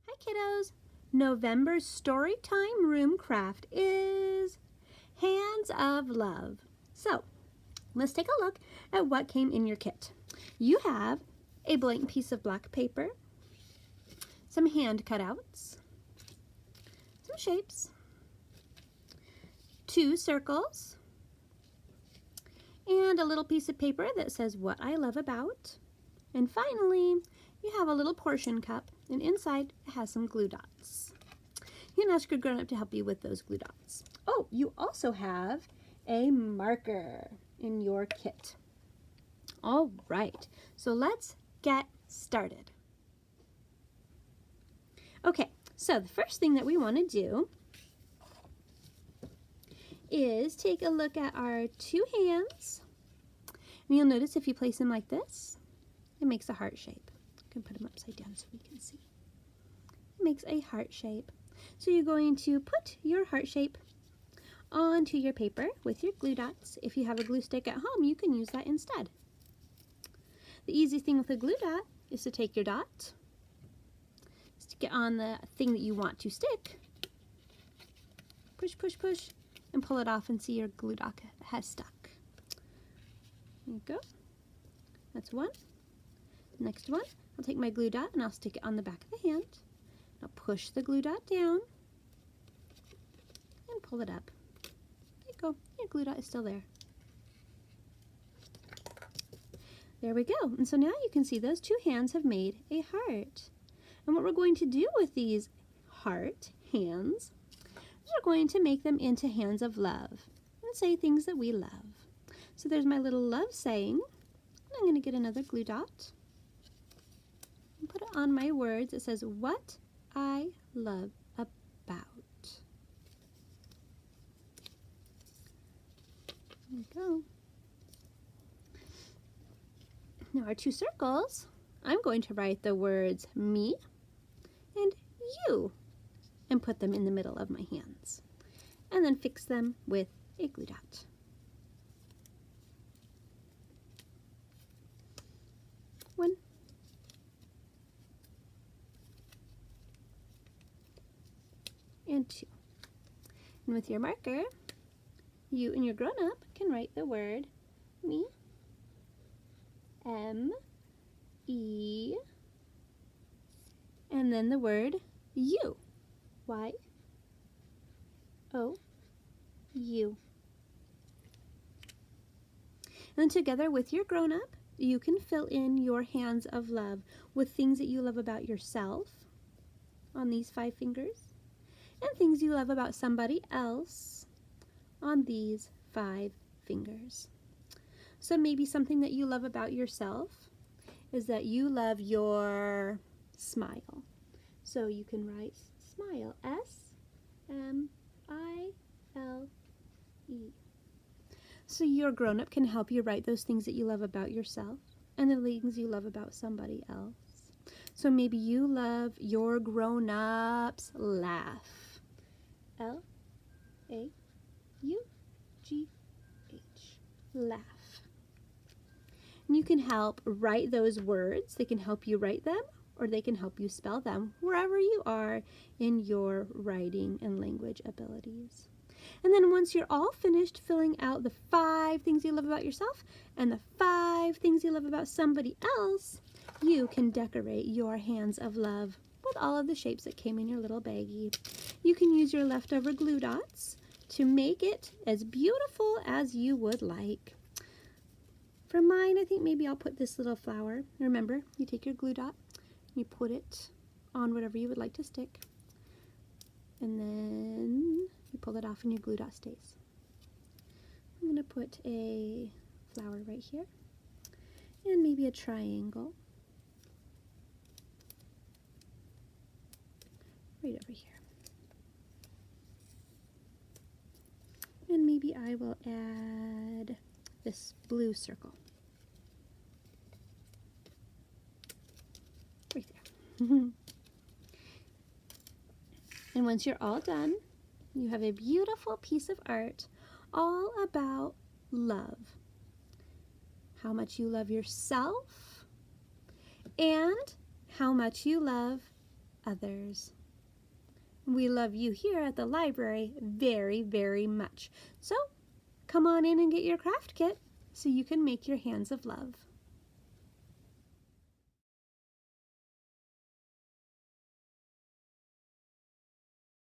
Hi kiddos! November's Storytime room craft is Hands of Love. So let's take a look at what came in your kit. You have a blank piece of black paper, some hand cutouts, some shapes, 2 circles, and a little piece of paper that says what I love about. And finally, you have a little portion cup, and inside it has some glue dots. You can ask your grown-up to help you with those glue dots. Oh, you also have a marker in your kit. All right, so let's get started. Okay, so the first thing that we want to do is take a look at our 2 hands. And you'll notice if you place them like this, it makes a heart shape. You can put them upside down so we can see. It makes a heart shape. So you're going to put your heart shape onto your paper with your glue dots. If you have a glue stick at home, you can use that instead. The easy thing with a glue dot is to take your dot, stick it on the thing that you want to stick, push, push, push, and pull it off and see your glue dot has stuck. There you go. That's one. Next one, I'll take my glue dot and I'll stick it on the back of the hand. I'll push the glue dot down and pull it up. There you go. Your glue dot is still there. There we go. And so now you can see those 2 hands have made a heart. And what we're going to do with these heart hands is we're going to make them into hands of love and say things that we love. So there's my little love saying. I'm going to get another glue dot and put it on my words. It says, what I love about. There we go. Now our 2 circles, I'm going to write the words me and you and put them in the middle of my hands. And then fix them with a glue dot. One. And 2. And with your marker, you and your grown-up can write the word me, M-E, and then the word you, Y-O-U. And then together with your grown-up, you can fill in your hands of love with things that you love about yourself on these 5 fingers and things you love about somebody else on these 5 fingers. So maybe something that you love about yourself is that you love your smile. So you can write smile, S-M-I-L-E. So your grown-up can help you write those things that you love about yourself and the things you love about somebody else. So maybe you love your grown-up's laugh. L-A-U-G-H. Laugh. And you can help write those words. They can help you write them or they can help you spell them wherever you are in your writing and language abilities. And then once you're all finished filling out the 5 things you love about yourself and the 5 things you love about somebody else, you can decorate your hands of love with all of the shapes that came in your little baggie. You can use your leftover glue dots to make it as beautiful as you would like. For mine, I think maybe I'll put this little flower. Remember, you take your glue dot, you put it on whatever you would like to stick, and then you pull it off and your glue dot stays. I'm going to put a flower right here and maybe a triangle right over here. And maybe I will add this blue circle right there. And once you're all done, you have a beautiful piece of art all about love. How much you love yourself and how much you love others. We love you here at the library very, very much. So come on in and get your craft kit so you can make your hands of love.